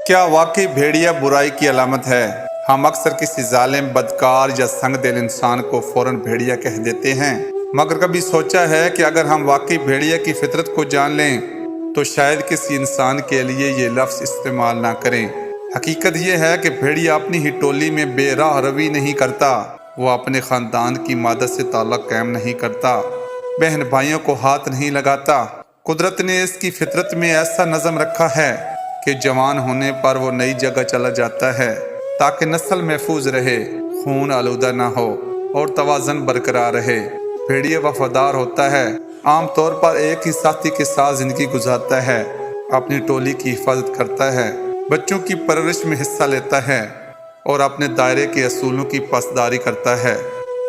کیا واقعی بھیڑیا برائی کی علامت ہے؟ ہم اکثر کسی ظالم، بدکار یا سنگ دل انسان کو فوراً بھیڑیا کہہ دیتے ہیں، مگر کبھی سوچا ہے کہ اگر ہم واقعی بھیڑیا کی فطرت کو جان لیں تو شاید کسی انسان کے لیے یہ لفظ استعمال نہ کریں۔ حقیقت یہ ہے کہ بھیڑیا اپنی ہی ٹولی میں بے راہ روی نہیں کرتا، وہ اپنے خاندان کی مادت سے تعلق قائم نہیں کرتا، بہن بھائیوں کو ہاتھ نہیں لگاتا۔ قدرت نے اس کی فطرت میں ایسا نظم رکھا ہے کہ جوان ہونے پر وہ نئی جگہ چلا جاتا ہے تاکہ نسل محفوظ رہے، خون آلودہ نہ ہو اور توازن برقرار رہے۔ بھیڑیا وفادار ہوتا ہے، عام طور پر ایک ہی ساتھی کے ساتھ زندگی گزارتا ہے، اپنی ٹولی کی حفاظت کرتا ہے، بچوں کی پرورش میں حصہ لیتا ہے اور اپنے دائرے کے اصولوں کی پاسداری کرتا ہے۔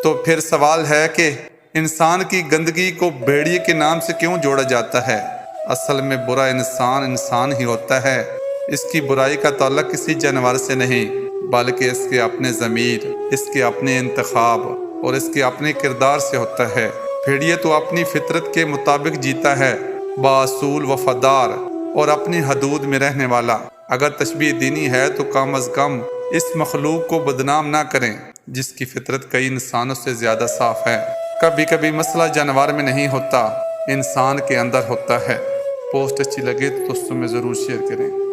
تو پھر سوال ہے کہ انسان کی گندگی کو بھیڑیے کے نام سے کیوں جوڑا جاتا ہے؟ اصل میں برا انسان انسان ہی ہوتا ہے، اس کی برائی کا تعلق کسی جانور سے نہیں بلکہ اس کے اپنے ضمیر، اس کے اپنے انتخاب اور اس کے اپنے کردار سے ہوتا ہے۔ بھیڑیا تو اپنی فطرت کے مطابق جیتا ہے، باصول، وفادار اور اپنی حدود میں رہنے والا۔ اگر تشبیہ دینی ہے تو کم از کم اس مخلوق کو بدنام نہ کریں جس کی فطرت کئی انسانوں سے زیادہ صاف ہے۔ کبھی کبھی مسئلہ جانور میں نہیں ہوتا، انسان کے اندر ہوتا ہے۔ پوسٹ اچھی لگے تو دوستوں میں ضرور شیئر کریں۔